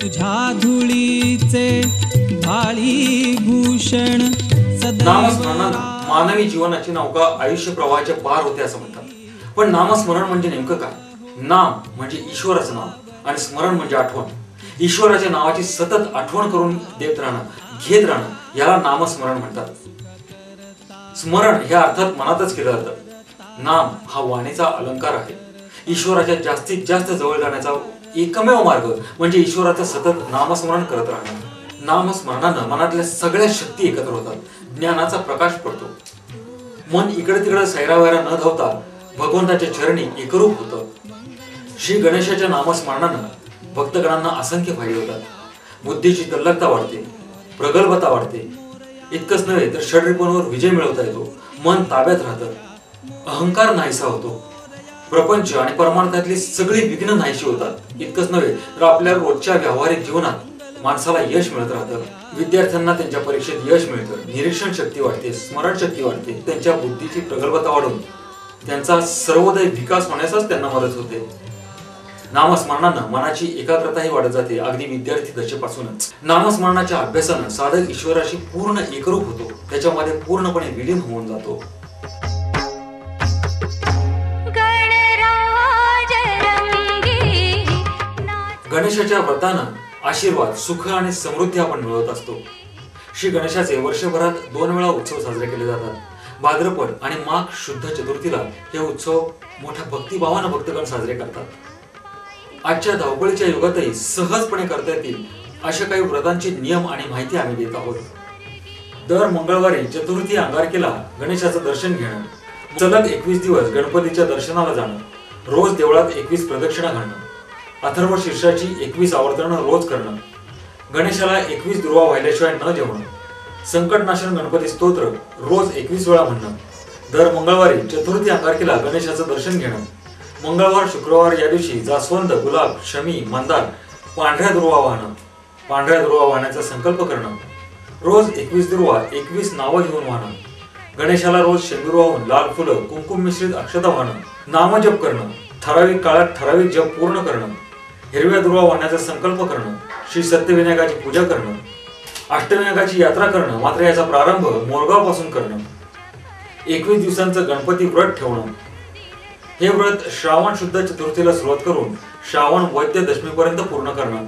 तुझ्या धुळीचे भाळी भूषण नामस्मरणानं मानवी जीवनाची नौका आयुष्य प्रवाहाच्या पार होते असं म्हणतात. पण नामस्मरण म्हणजे नेमकं काय? नाम म्हणजे ईश्वराचं नाव आणि स्मरण म्हणजे आठवण. ईश्वराच्या नावाची सतत आठवण करून देत राहणं, घेत राहणं याला नामस्मरण म्हणतात. स्मरण हे अर्थात मनातच केलं जातं. नाम हा वाणीचा अलंकार आहे. ईश्वराच्या जास्तीत जास्त जवळ जाण्याचा एकमेव मार्ग म्हणजे ईश्वराचं सतत नामस्मरण करत राहणं. नामस्मरणानं मनातल्या सगळ्या शक्ती एकत्र होतात, ज्ञानाचा प्रकाश पडतो. मन इकडे तिकडे सैरावैरा न धावता भगवंताच्या चरणी एकरूप होतं. श्री गणेशाच्या नामस्मरणानं भक्तगणांना असंख्य फायदे होतात. बुद्धीची तल्लकता वाढते, प्रगल्भता वाढते. इतकंच नव्हे तर षड्रिपूंवर विजय मिळवता येतो. मन ताब्यात राहतं, अहंकार नाहीसा होतो. प्रपंच आणि परमार्थातली सगळी विघ्न नाहीशी होतात. इतकंच नव्हे तर आपल्या रोजच्या व्यावहारिक जीवनात माणसाला यश मिळत राहतं. विद्यार्थ्यांना त्यांच्या परीक्षेत यश मिळतं, निरीक्षण शक्ती वाढते, स्मरण शक्ती वाढते. त्यांच्या बुद्धीची प्रगल्भता वाढून त्यांचा सर्वोदय विकास होण्यासच त्यांना मदत होते. नामस्मरणानं मनाची एकाग्रताही वाढत जाते, अगदी विद्यार्थी दशेपासूनच. नामस्मरणाच्या अभ्यासानं साधक ईश्वराशी पूर्ण एकरूप होतो, त्याच्यामध्ये पूर्णपणे विलीन होऊन जातो. गणेशाच्या व्रतानं आशीर्वाद, सुख आणि समृद्धी आपण मिळवत असतो. श्री गणेशाचे वर्षभरात 2 वेळा उत्सव साजरे केले जातात. भाद्रपद आणि माघ शुद्ध चतुर्थीला हे उत्सव मोठ्या भक्तिभावानं भक्तगण साजरे करतात. आजच्या धावपळीच्या युगातही सहजपणे करता येतील अशा काही व्रतांचे नियम आणि माहिती आम्ही देत आहोत. दर मंगळवारी चतुर्थी अंगारकीला गणेशाचं दर्शन घेणं, सलग 21 दिवस गणपतीच्या दर्शनाला जाणं, रोज देवळात 21 प्रदक्षिणा घालणं, अथर्व शीर्षाची 21 आवर्तनं रोज करणं, गणेशाला 21 दुर्वा वाहिल्याशिवाय न जेवणं, संकटनाशन गणपती स्तोत्र रोज 21 वेळा म्हणणं, दर मंगळवारी चतुर्थी अंगारकीला गणेशाचं दर्शन घेणं, मंगळवार शुक्रवार या दिवशी जास्वंद, गुलाब, शमी, मंदार, पांढऱ्या दुर्वा वाहणं, पांढऱ्या दुर्वा वाहण्याचा संकल्प करणं, रोज 21 दुर्वा 21 नावं घेऊन वाहणं, गणेशाला रोज शेंदूर वाहून लाल फुलं कुंकुम मिश्रित अक्षता वाहणं, नामजप करणं, ठराविक काळात ठराविक जप पूर्ण करणं, हिरव्या दुर्वा वाहण्याचा संकल्प करणं, श्री सत्यविनायकाची पूजा करणं, अष्टविनायकाची यात्रा करणं, मात्र याचा प्रारंभ मोरगाव पासून करणं, 21 दिवसांचं गणपती व्रत ठेवणं. हे व्रत श्रावण शुद्ध चतुर्थीला सुरुवात करून श्रावण वैद्य दशमीपर्यंत पूर्ण करणं.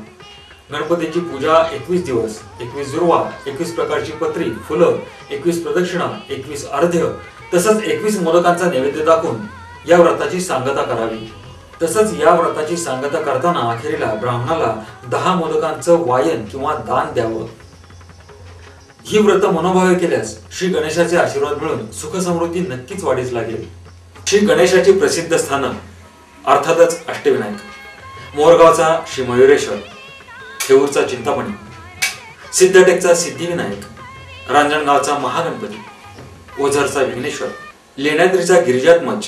गणपतीची पूजा 21 दिवस, 21 दुर्वा, 21 प्रकारची पत्री, फुलं, 21 प्रदक्षिणा, 21 अर्ध्य तसंच 21 मोदकांचा नैवेद्य दाखवून या व्रताची सांगता करावी. तसंच या व्रताची सांगता करताना अखेरीला ब्राह्मणाला 10 मोदकांचं वायन किंवा दान द्यावं. ही व्रत मनोभावे केल्यास श्री गणेशाचे आशीर्वाद मिळून सुख समृद्धी नक्कीच वाढीस लागेल. श्री गणेशाची प्रसिद्ध स्थानं अर्थातच अष्टविनायक, मोरगावचा श्री मयुरेश्वर, थेऊरचा चिंतामणी, सिद्धटेकचा सिद्धिविनायक, रांजणगावचा महागणपती, ओझरचा विघ्नेश्वर, लेण्याद्रीचा गिरिजात्मज,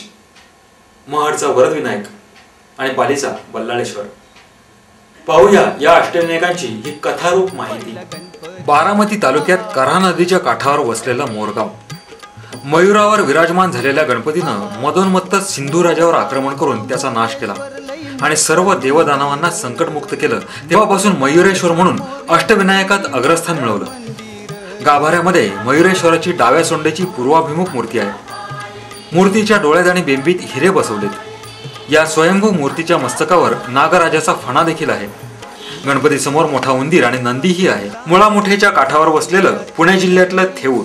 महडचा वरदविनायक आणि पालीचा बल्लाळेश्वर. पाहूया या अष्टविनायकांची ही कथारूप माहिती. बारामती तालुक्यात कऱ्हा नदीच्या काठावर वसलेला मोरगाव. मयुरावर विराजमान झालेल्या गणपतीनं मदोन्मत्त सिंधू राजावर आक्रमण करून त्याचा नाश केला आणि सर्व देवदानवांना संकटमुक्त केलं. तेव्हापासून मयुरेश्वर म्हणून अष्टविनायकात अग्रस्थान मिळवलं. गाभाऱ्यामध्ये मयुरेश्वराची डाव्या सोंडेची पूर्वाभिमुख मूर्ती आहे. मूर्तीच्या डोळ्यात आणि बेंबीत हिरे बसवलेत. या स्वयंभू मूर्तीच्या मस्तकावर नागराजाचा फणा देखील आहे. गणपती समोर मोठा उंदीर आणि नंदीही आहे. मुळामुठेच्या काठावर वसलेलं पुणे जिल्ह्यातलं थेऊर.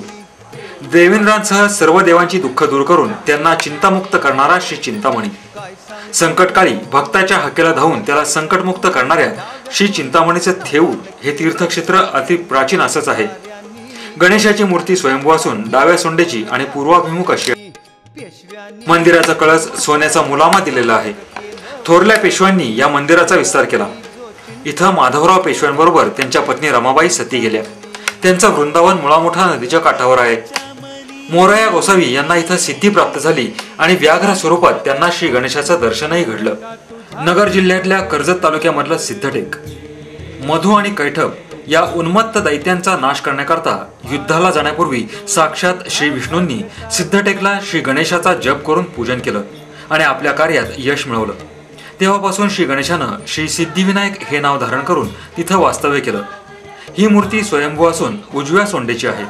देवेंद्रांसह सर्व देवांची दुःख दूर करून त्यांना चिंतामुक्त करणारा श्री चिंतामणी. संकटकाळी भक्ताच्या हाकेला धावून त्याला संकटमुक्त करणाऱ्या श्री चिंतामणीचे थेऊर हे तीर्थक्षेत्र अति प्राचीन असंच आहे. गणेशाची मूर्ती स्वयंभू असून डाव्या सोंडेची आणि पूर्वाभिमुख अशी. मंदिराचा कळस सोन्याचा मुलामा दिलेला आहे. थोरल्या पेशव्यांनी या मंदिराचा विस्तार केला. इथं माधवराव पेशव्यांबरोबर त्यांच्या पत्नी रमाबाई सती गेल्या. त्यांचं वृंदावन मुळामुठा नदीच्या काठावर आहे. मोरया गोसावी यांना इथं सिद्धी प्राप्त झाली आणि व्याघ्र स्वरूपात त्यांना श्री गणेशाचं दर्शनही घडलं. नगर जिल्ह्यातल्या कर्जत तालुक्यामधलं सिद्धटेक. मधु आणि कैठब या उन्मत्त दैत्यांचा नाश करण्याकरता युद्धाला जाण्यापूर्वी साक्षात श्री विष्णूंनी सिद्धटेकला श्री गणेशाचा जप करून पूजन केलं आणि आपल्या कार्यात यश मिळवलं. तेव्हापासून श्री गणेशानं श्री सिद्धिविनायक हे नाव धारण करून तिथं वास्तव्य केलं. ही मूर्ती स्वयंभू असून उजव्या सोंडेची आहे.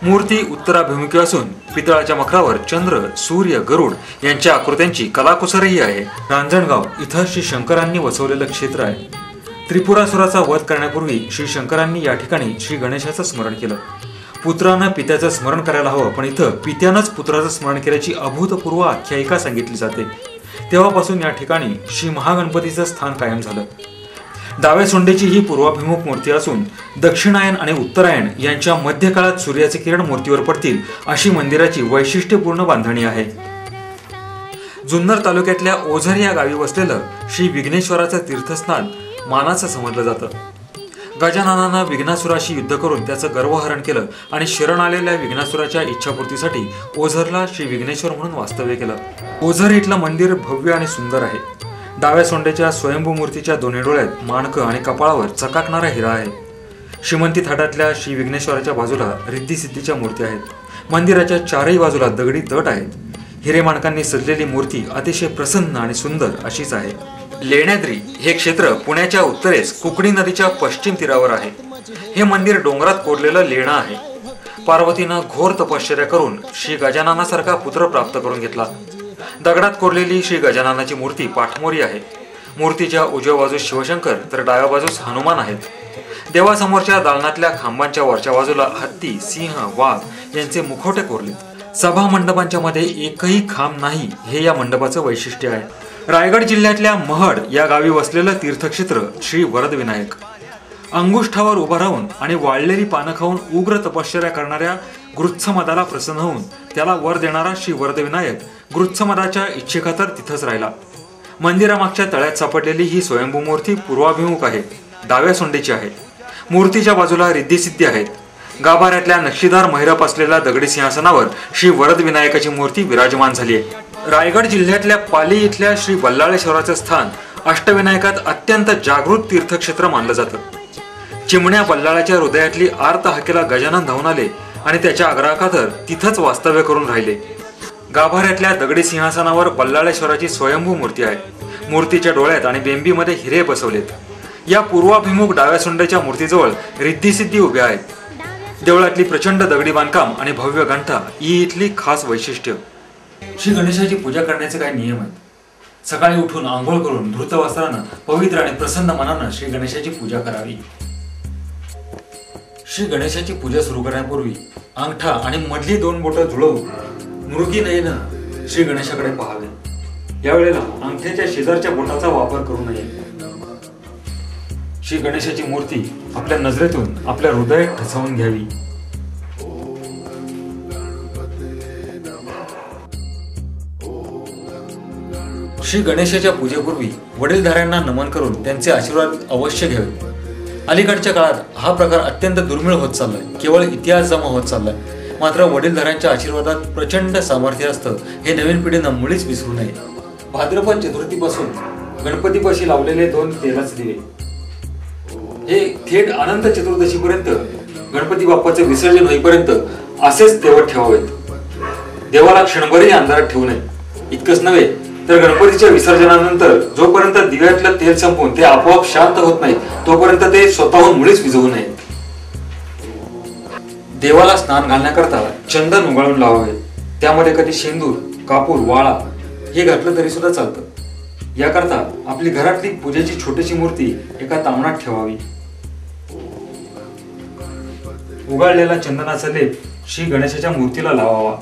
मूर्ती उत्तराभिमुखी असून पितळाच्या मखरावर चंद्र, सूर्य, गरुड यांच्या आकृत्यांची कलाकुसरही आहे. रांजणगाव इथं श्री शंकरांनी वसवलेलं क्षेत्र आहे. त्रिपुरासुराचा वध करण्यापूर्वी श्री शंकरांनी या ठिकाणी श्री गणेशाचं स्मरण केलं. पुत्रानं पित्याचं स्मरण करायला हवं, पण इथं पित्यानंच पुत्राचं स्मरण केल्याची अभूतपूर्व आख्यायिका सांगितली जाते. तेव्हापासून या ठिकाणी श्री महागणपतीचं स्थान कायम झालं. डाव्या सोंडेची ही पूर्वाभिमुख मूर्ती असून दक्षिणायन आणि उत्तरायण यांच्या मध्यकाळात सूर्याचे किरण मूर्तीवर पडतील अशी मंदिराची वैशिष्ट्यपूर्ण बांधणी आहे. जुन्नर तालुक्यातल्या ओझर या गावी वसलेलं श्री विघ्नेश्वराचं तीर्थस्थान मानाचं समजलं जातं. गजाननानं विघ्नासुराशी युद्ध करून त्याचं गर्वहरण केलं आणि शरण आलेल्या विघ्नासुराच्या इच्छापूर्तीसाठी ओझरला श्री विघ्नेश्वर म्हणून वास्तव्य केलं. ओझर इथलं मंदिर भव्य आणि सुंदर आहे. डाव्या सोंडेच्या स्वयंभू मूर्तीच्या दोन्ही डोळ्यात माणकं आणि कपाळावर चकाकणारा हिरा आहे. श्रीमंती थाटातल्या श्री विघ्नेश्वराच्या बाजूला रिद्धिसिद्धीच्या मूर्ती आहेत. मंदिराच्या चारही बाजूला दगडी तट आहेत. हिरेमाणकांनी सजलेली मूर्ती अतिशय प्रसन्न आणि सुंदर अशीच आहे. लेण्याद्री हे क्षेत्र पुण्याच्या उत्तरेस कुकडी नदीच्या पश्चिम तीरावर आहे. हे मंदिर डोंगरात कोरलेलं लेणं आहे. पार्वतीनं घोर तपश्चर्या करून श्री गजाननासारखा पुत्र प्राप्त करून घेतला. दगडात कोरलेली श्री गजाननाची मूर्ती पाठमोरी आहे. मूर्तीच्या उजव्या बाजूस शिवशंकर तर डाव्या बाजूस हनुमान आहेत. देवासमोरच्या दालनातल्या खांबांच्या वरच्या बाजूला हत्ती, सिंह, वाघ यांचे मुखवटे कोरले. सभा मंडपांच्या मध्ये एकही खांब नाही हे या मंडपाचं वैशिष्ट्य आहे. रायगड जिल्ह्यातल्या महड या गावी वसलेलं तीर्थक्षेत्र श्री वरदविनायक. अंगुष्ठावर उभा राहून आणि वाळलेली पानं खाऊन उग्र तपश्चर्या करणाऱ्या गृत्समदाला प्रसन्न होऊन त्याला वर देणारा श्री वरदविनायक गृत्समदाच्या इच्छेखातर तिथंच राहिला. मंदिरामागच्या तळ्यात सापडलेली ही स्वयंभू मूर्ती पूर्वाभिमुख आहे, डाव्या सोंडेची आहे. मूर्तीच्या बाजूला रिद्धिसिद्धी आहेत. गाभाऱ्यातल्या नक्षीदार महिरप असलेल्या दगडी सिंहासनावर श्री वरद विनायकाची मूर्ती विराजमान झाली आहे. रायगड जिल्ह्यातल्या पाली इथल्या श्री बल्लाळेश्वराचं स्थान अष्टविनायकात अत्यंत जागृत तीर्थक्षेत्र मानलं जातं. चिमण्या बल्लाळाच्या हृदयातली आर्त हाकेला गजानन धावून आले आणि त्याच्या आग्रहाखातर तिथंच वास्तव्य करून राहिले. गाभाऱ्यातल्या दगडी सिंहासनावर बल्लाळेश्वराची स्वयंभू मूर्ती आहे. मूर्तीच्या डोळ्यात आणि बेंबीमध्ये हिरे बसवलेत. या पूर्वाभिमुख डाव्या सोंडेच्या मूर्तीजवळ रिद्धिसिद्धी उभ्या आहेत. देवळातली प्रचंड दगडी बांधकाम आणि भव्य घंटा ही इथली खास वैशिष्ट्य. श्री गणेशाची पूजा करण्याचे काही नियम आहेत. सकाळी उठून आंघोळ करून धृत वस्त्रानं पवित्र आणि प्रसन्न मनानं श्री गणेशाची पूजा करावी. श्री गणेशाची पूजा सुरू करण्यापूर्वी अंगठा आणि मधली 2 बोटं जुळवून मृगी नयनं श्री गणेशाकडे पाहावे. यावेळेला अंगठ्याच्या शेजारच्या बोटाचा वापर करू नये. श्री गणेशाची मूर्ती आपल्या नजरेतून आपल्या हृदयात ठसवून घ्यावी. श्री गणेशाच्या पूजेपूर्वी वडीलधाऱ्यांना नमन करून त्यांचे आशीर्वाद अवश्य घ्यावे. अलीकडच्या काळात हा प्रकार अत्यंत दुर्मिळ होत चाललाय. केवळ इतिहास जमा होत चाललाय. मात्र वडीलधाऱ्यांच्या आशीर्वादात प्रचंड सामर्थ्य असतं हे नवीन पिढीनं मुळीच विसरू नये. भाद्रपद चतुर्थीपासून गणपतीपाशी लावलेले 2 तेलाचे दिवे हे थेट अनंत चतुर्दशीपर्यंत गणपती बाप्पाचे विसर्जन होईपर्यंत असेच तेवत ठेवावेत. देवाला क्षणभरही अंधारात ठेवू नये. इतकंच नव्हे तर गणपतीच्या विसर्जनानंतर जोपर्यंत दिव्यातलं तेल संपून ते आपोआप शांत होत नाही तोपर्यंत ते स्वतःहून मुळीच विझवू नये. देवाला स्नान घालण्याकरता चंदन उगाळून लावावे. त्यामध्ये कधी शेंदूर, कापूर, वाळा हे घातलं तरी सुद्धा चालतं. याकरता आपली घरातली पूजेची छोटीशी मूर्ती एका तामणात ठेवावी. उगाळलेला चंदनाचा लेप श्री गणेशाच्या मूर्तीला लावावा.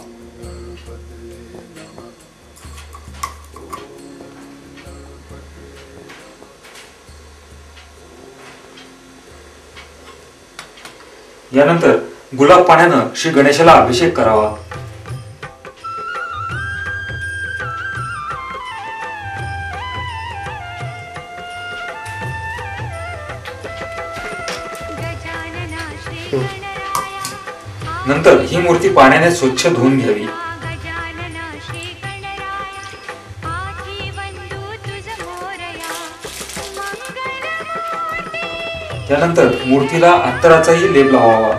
यानंतर गुलाब पाण्यानं श्री गणेशाला अभिषेक करावा. नंतर ही मूर्ती पाण्याने स्वच्छ धुवून घ्यावी. त्यानंतर मूर्तीला अत्तराचाही लेप लावावा.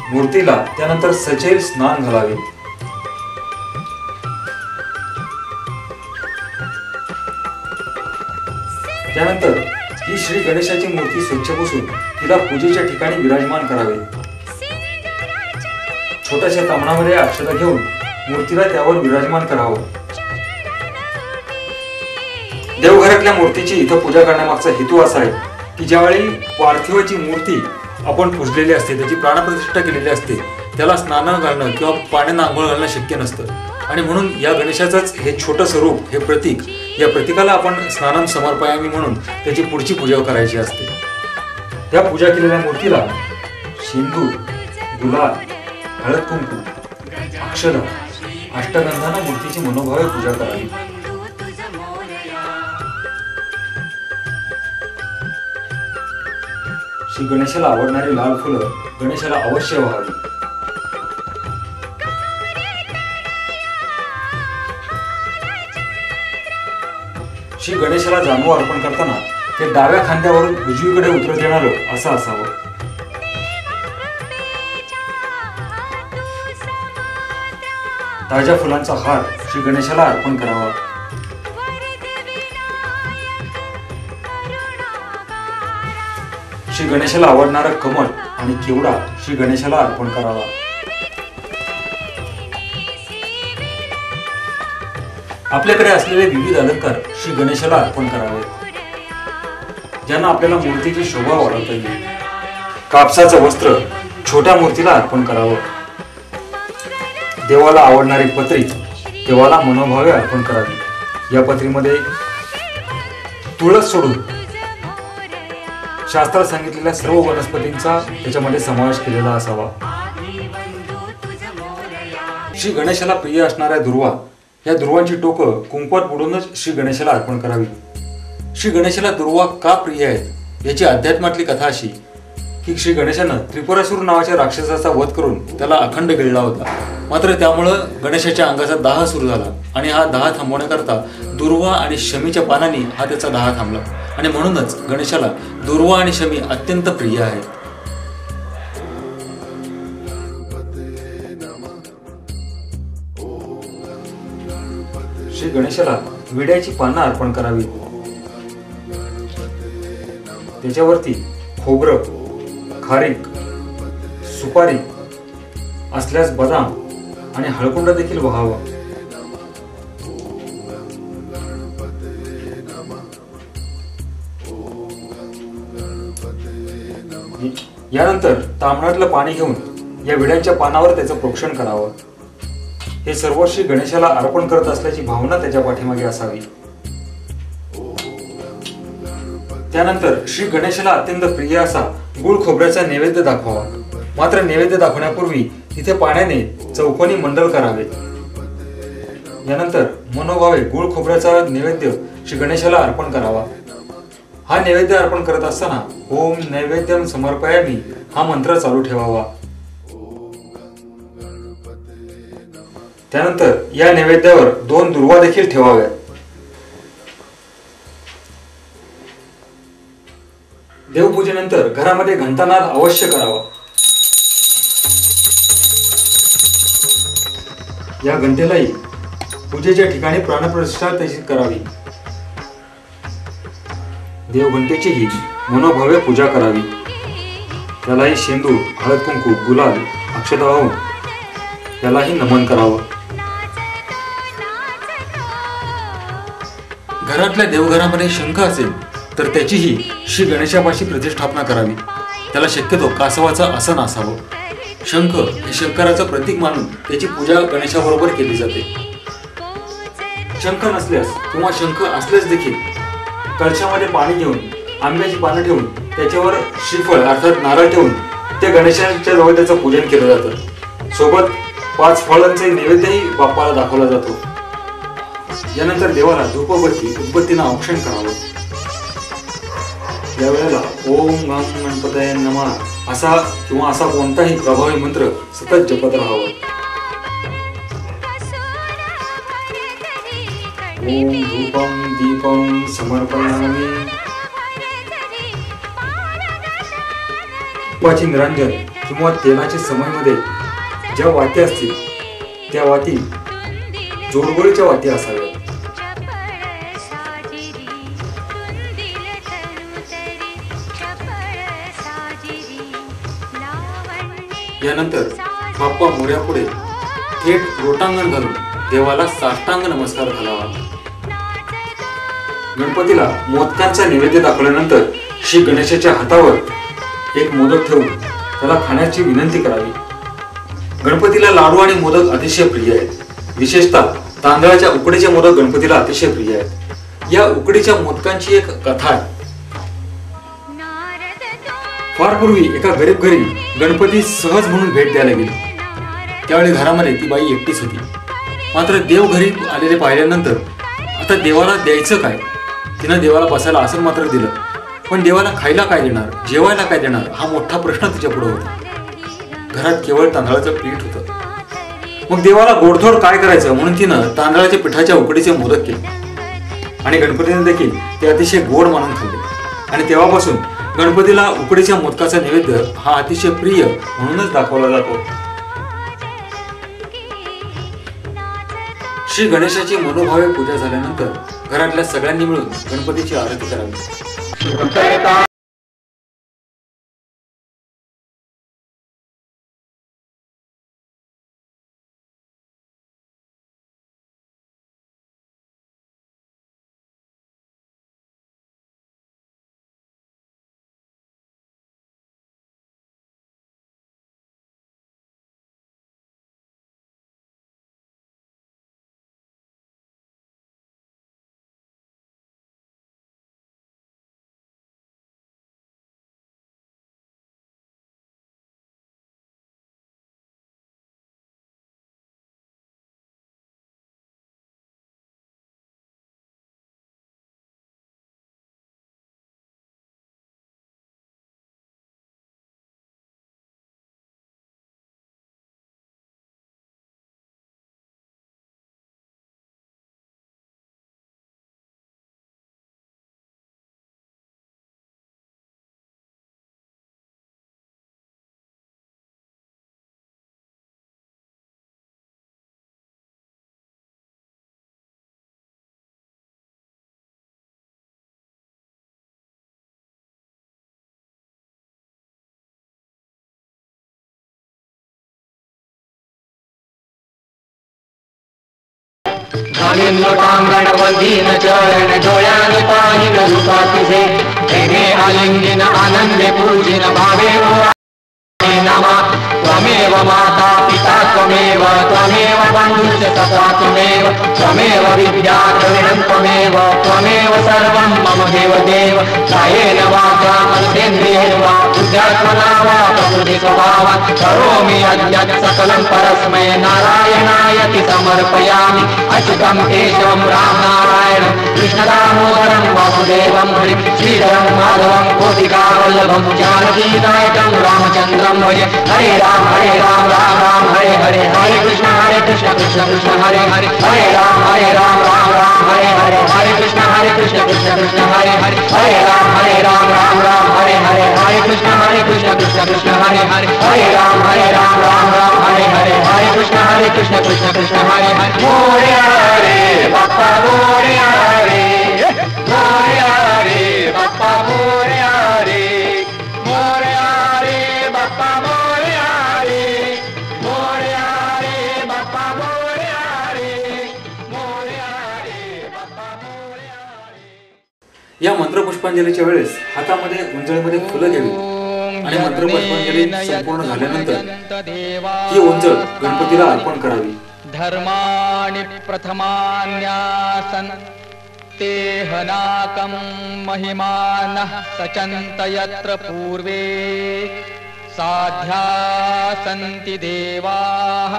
मूर्तीला त्यानंतर सचैल स्नान घालावे. त्यानंतर ही श्री गणेशाची मूर्ती स्वच्छ पुसून तिला पूजेच्या ठिकाणी विराजमान करावे. छोट्याशा तामणामध्ये अक्षता घेऊन मूर्तीला त्यावर विराजमान करावं. देवघरातल्या मूर्तीची इथं पूजा करण्यामागचा हेतू असा आहे की ज्यावेळी पार्थिवाची मूर्ती आपण पूजलेली असते, त्याची प्राणप्रतिष्ठा केलेली असते, त्याला स्नान घालणं किंवा पाण्यानं आंघोळ घालणं शक्य नसतं. आणि म्हणून या गणेशाचंच हे छोटं स्वरूप, हे प्रतीक, या प्रतीकाला आपण स्नानम समर्पयामी म्हणून त्याची पुढची पूजा करायची असते. त्या पूजा केलेल्या मूर्तीला शेंदूर, गुलाल, हळद कुंकू, अक्षता, अष्टगंधानं मूर्तीची मनोभावे पूजा करावी. श्री गणेशाला आवडणारी लाल फुलं गणेशाला अवश्य व्हावी. श्री गणेशाला जानू अर्पण करताना ते डाव्या खांद्यावरून उजवीकडे उतरत येणारं असं असावं. ताज्या फुलांचा हार श्री गणेशाला अर्पण करावा. श्री गणेशाला आवडणारा कमळ आणि केवडा श्री गणेशाला अर्पण करावा. आपल्याकडे असलेले विविध अलंकार श्री गणेशाला अर्पण करावे, ज्यांना आपल्याला मूर्तीची शोभा वाढवता येईल. कापसाचं वस्त्र छोट्या मूर्तीला अर्पण करावं. देवाला आवडणारी पत्री देवाला मनोभावे अर्पण करावी। या पत्रीमध्ये तुळस सोडून शास्त्रात सांगितलेल्या सर्व वनस्पतींचा त्याच्यामध्ये समावेश केलेला असावा। श्री गणेशाला प्रिय असणाऱ्या दुर्वा, या दुर्वांची टोकं कुंकवात बुडूनच श्री गणेशाला अर्पण करावी। श्री गणेशाला दुर्वा का प्रिय आहेत याची अध्यात्मातली कथा अशी की श्री गणेशानं त्रिपुरासूर नावाच्या राक्षसाचा वध करून त्याला अखंड गिळला होता। मात्र त्यामुळं गणेशाच्या अंगाचा दाह सुरू झाला आणि हा दाह थांबवण्याकरता दुर्वा आणि शमीच्या पानांनी हा त्याचा दाह थांबला आणि म्हणूनच गणेशाला दुर्वा आणि शमी अत्यंत प्रिय आहेत। श्री गणेशाला विड्याची पानं अर्पण करावी। त्याच्यावरती खोबरं, खारीक, सुपारी असल्यास बदाम आणि हळकुंड देखील वाहावं। यानंतर तांबणातलं पाणी घेऊन या विड्यांच्या पानावर त्याचं प्रोक्षण करावं। हे सर्व श्री गणेशाला अर्पण करत असल्याची भावना त्याच्या पाठीमागे असावी। त्यानंतर श्री गणेशाला अत्यंत प्रिय असा गुळ खोबऱ्याचा नैवेद्य दाखवावा। मात्र नैवेद्य दाखवण्यापूर्वी तिथे पाण्याने चौकोनी मंडल करावे। यानंतर मनोभावे गुळ खोबऱ्याचा नैवेद्य श्री गणेशाला अर्पण करावा। हा नैवेद्य अर्पण करत असताना ओम नैवेद्यम समर्पयामी हा मंत्र चालू ठेवावा। त्यानंतर या नैवेद्यावर 2 दुर्वा देखील ठेवाव्यात। देवपूजेनंतर घरामध्ये घंटानाद अवश्य करावा। या घंटेलाही पूजेच्या ठिकाणी प्राणप्रतिष्ठा त्याची करावी। देवघंटेचीही मनोभावे पूजा करावी। त्यालाही शेंदूर, हळद कुंकू, गुलाल, अक्षता वाहून त्यालाही नमन करावं। घरातल्या देवघरामध्ये शंख असेल तर त्याचीही श्री गणेशापाशी प्रतिष्ठापना करावी। त्याला शक्यतो कासवाचं आसन असावं। शंख हे शंकराचं प्रतीक मानून त्याची पूजा गणेशाबरोबर केली जाते। शंख नसल्यास किंवा शंख असल्यास देखील कलशामध्ये पाणी घेऊन आंब्याची पानं ठेवून त्याच्यावर श्रीफळ अर्थात नारळ ठेवून त्या गणेशाच्या जवळ त्याचं पूजन केलं जातं। सोबत 5 फळांचे नैवेद्यही बाप्पाला दाखवला जातो। यानंतर देवाला धूपबत्ती उदबत्तीनं औक्षण करावं। या वेळेला ओम गं गणपतये नमः असा किंवा असा कोणताही प्रभावी मंत्र सतत जपत राहावं। ओम धूपम दीपम समर्पयामि। तुपाची निरांजन किंवा तेलाच्या समयमध्ये ज्या वाती असतील त्या वाती जोडगोळीच्या वाती असाव्यात। यानंतर बाप्पा मोर्यापुढे थेट लोटांगण घालून देवाला साष्टांग नमस्कार घालावा। गणपतीला मोदकांचा नैवेद्य दाखवल्यानंतर श्री गणेशाच्या हातावर एक मोदक ठेवून त्याला खाण्याची विनंती करावी। गणपतीला लाडू आणि मोदक अतिशय प्रिय आहेत। विशेषतः तांदळाच्या उकडीचे मोदक गणपतीला अतिशय प्रिय आहेत। या उकडीच्या मोदकांची एक कथा आहे। फार पूर्वी एका गरीब घरी गणपती सहज म्हणून भेट द्यायला गेले। त्यावेळी घरामध्ये ती बाई एकटीच होती। मात्र देव घरी आलेले पाहिल्यानंतर आता देवाला द्यायचं काय, तिनं देवाला बसायला आसन मात्र दिलं, पण देवाला खायला काय देणार, जेवायला काय देणार हा मोठा प्रश्न तिच्या पुढे होता। घरात केवळ तांदळाचं पीठ होतं। मग देवाला गोडधोड काय करायचं म्हणून तिनं तांदळाच्या पिठाच्या उकडीचे मोदक केले आणि गणपतीने देखील ते अतिशय गोड मानून खाल्ले आणि तेव्हापासून गणपतीला उकडीच्या मोदकाचा नैवेद्य हा अतिशय प्रिय म्हणूनच दाखवला जातो। श्री गणेशाची मनोभावे पूजा झाल्यानंतर घरातल्या सगळ्यांनी मिळून गणपतीची आरती करावी। घालीन चरण डोळ्यान पाहिन रूपा तुझे तेने आलिंगन आनंदे पूजिन भावे नमा त्वमेव माता पिता त्वमेव त्वमेव बन्धुश्च सखा त्वमेव विद्या द्रविणं त्वमेव सर्वं मम देव कायेन वाचा मनसेन्द्रियेण वा बुद्ध्यात्मना वा प्रकृति स्वभावात् करोमि यद्यत् सकलं परस्मै नारायणायति समर्पयामि अच्युतं केशवं रामनारायणं कृष्णदामोदरं वासुदेवं हरिं श्रीधरं माधवं गोपिकावल्लभं जानकीनायकं रामचन्द्रं हरे राम राम राम हरे हरे कृष्ण कृष्ण कृष्ण हरे हरे राम राम हरे हरे कृष्ण कृष्ण कृष्ण हरे हरे राम राम हरे हरे कृष्ण कृष्ण कृष्ण हरे हरे राम राम हरे हरे कृष्ण कृष्ण हरे हरे मोरया रे बाप्पा मोरया रे बाप्पा मोरया रे बाप्पा या मंत्रपुष्पांजलीच्या वेळेस हातामध्ये उंजळीमध्ये फुलं घ्यावी आणि मंत्रपुष्पांजली संपूर्ण झाल्यानंतर ही उंजळ गणपतीला अर्पण करावी. धर्माणि प्रथमान्यासन् तेहनाकं महिमानः सचन्त यत्र पूर्वे साध्या सन्ति देवाः.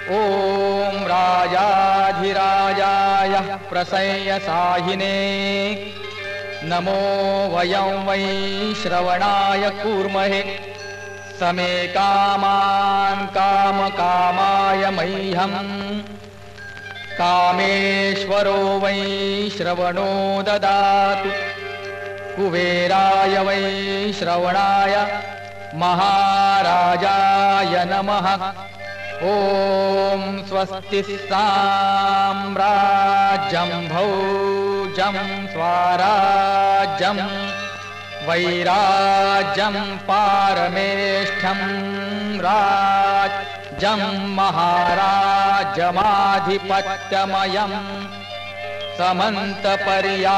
ॐ राजाधिराजाय प्रसय्यसाहिने नमो वयं वै श्रवणाय कूर्महे समे कामान् कामकामाय मह्यं कामेश्वरो वै श्रवणो ददातु. कुबेराय वै श्रवणाय महाराजाय नमः. ॐ स्वस्ति साम्राज्यं भौजं स्वराज्यं वैराज्यं पारमेष्ठ्यं राज्यं महाराज्यमाधिपत्यमयं समन्तपर्यायी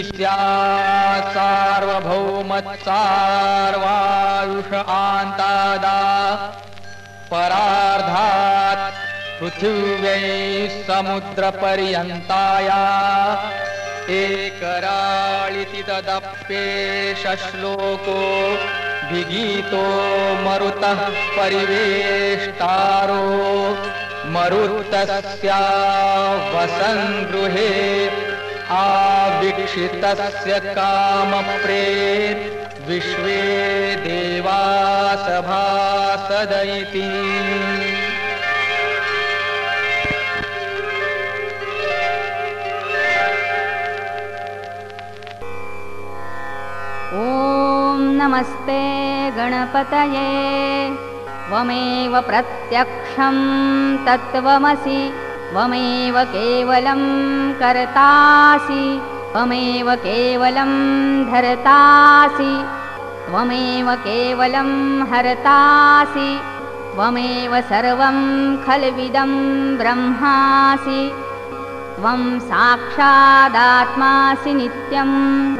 स्यात् सार्वभौमत्सार्वायुष आन्तादा परार्धात् पृथिव्यै समुद्रपर्यन्ताया एकराळिति तदप्येष श्लोको विगीतो मरुतः परिवेष्टारो मरुतस्य वसङ्गृहे आवीक्षितस्य कामप्रेत विश्वे देवा सभासदयति. ॐ नमस्ते गणपतये त्वमेव प्रत्यक्षं तत्त्वमसि त्वमेव केवलं कर्तासि त्वमेव केवलं धर्तासि त्वमेव केवलं हर्तासि त्वमेव सर्वं खल्विदं ब्रह्मासि. त्वं साक्षादात्मासि नित्यं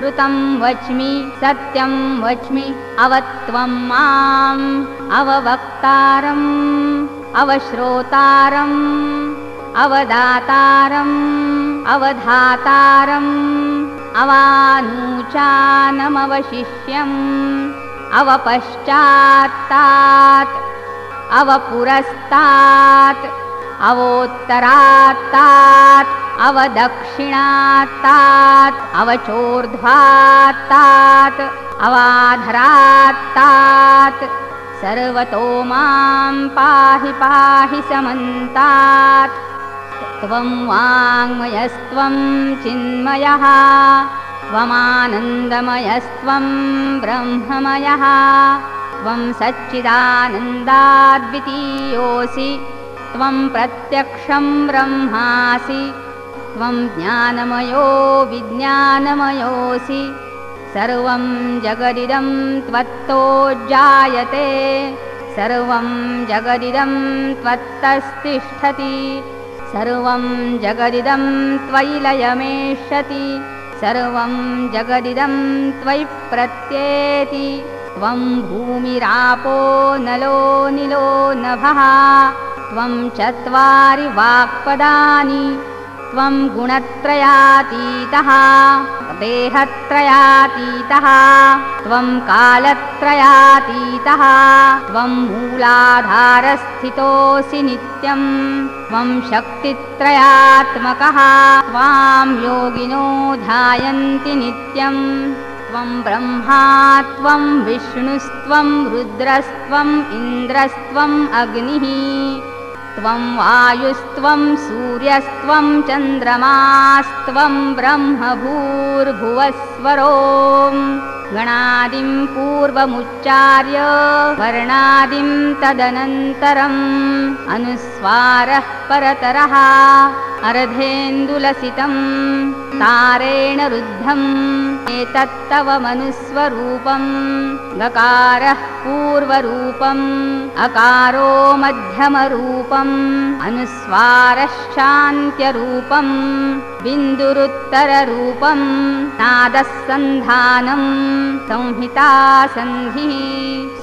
ऋतं वच्मि सत्यं वच्मि अवत्वं माम् अववक्तारम् अवश्रोतारम् अवदातारम् अवधातारम् अवानूचानमवशिष्यम् अवपश्चात्तात् अवपुरस्तात् अवोत्तरात्तात् अवदक्षिणात्तात् अवचोर्ध्वात्तात् अवाधरात्तात् सर्वतो मां पाहि पाहि समन्तात्. त्वं वाङ्मयस्त्वं चिन्मयः त्वमानन्दमयस्त्वं ब्रह्ममयः त्वं सच्चिदानन्दाद्वितीयोऽसि त्वं प्रत्यक्षं ब्रह्मासि त्वं ज्ञानमयो विज्ञानमयोऽसि. सर्वं जगदिदं त्वत्तो जायते सर्वं जगदिदं त्वत्तस्तिष्ठति सर्वं जगदिदं त्वयि लयमेष्यति सर्वं जगदिदं त्वयि प्रत्येति त्वं भूमिरापो नलो निलो नभः त्वं चत्वारि वाक्पदानि त्वं गुणत्रयातीतः देहत्रयातीतः त्वं कालत्रयातीतः त्वं मूलाधारस्थितोऽसि नित्यं त्वं शक्तित्रयात्मकः त्वां योगिनो ध्यायन्ति नित्यं त्वं ब्रह्मा त्वं विष्णुस्त्वं रुद्रस्त्वम् इन्द्रस्त्वम् अग्निः त्वं वायुस्त्वं सूर्यस्त्वं चन्द्रमास्त्वं ब्रह्म भूर्भुवस्वरो गणादिं पूर्वमुच्चार्य वर्णादिं तदनन्तरम् अनुस्वारः परतरः अर्धेन्दुलसितं तारेण रुद्धम् एतत्तव मनुस्वरूपं गकारः पूर्वरूपम् अकारो मध्यमरूपम् अनुस्वारश्चान्त्यरूपम् बिन्दुरुत्तररूपम् नादः सन्धानम् संहिता सन्धिः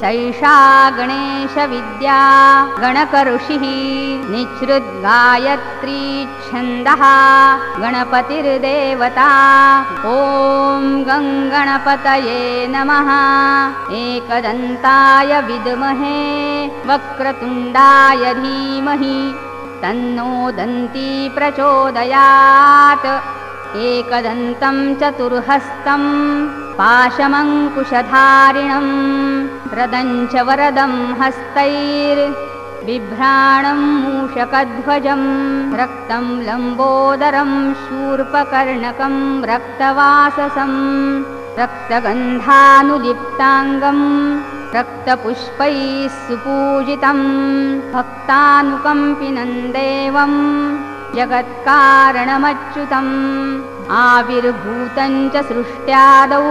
सैषा गणेशविद्या गणकऋषिः निःसृद्गायत्री छन्दः गणपतिर्देवता ॐ गङ्गणपतये नमः एकदन्ताय विद्महे वक्रतुण्डाय धीमहि तन्नो दन्ती प्रचोदयात् एकदन्तं चतुर्हस्तं पाशमङ्कुशधारिणं रदं च वरदं हस्तैर्बिभ्राणं मूषकध्वजं रक्तं लम्बोदरं शूर्पकर्णकं रक्तवाससं रक्तगन्धानुलिप्ताङ्गं रक्तपुष्पैः सुपूजितं भक्तानुकम्पिनं देवं जगत्कारणमच्युतम् आविर्भूतं च सृष्ट्यादौ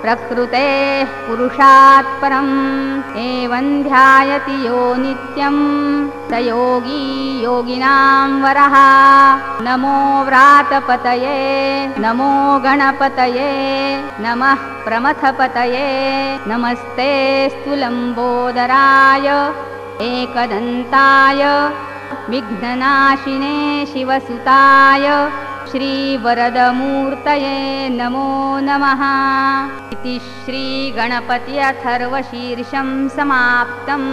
प्रकृतेः पुरुषात् परम् एवं ध्यायति यो नित्यं स योगी योगिनां वरः नमो व्रातपतये नमो गणपतये नमः प्रमथपतये नमस्ते स्तुलम्बोदराय एकदन्ताय विघ्ननाशिने शिवसुताय श्रीवरदमूर्तये नमो नमः इति श्रीगणपति अथर्वशीर्षं समाप्तम्।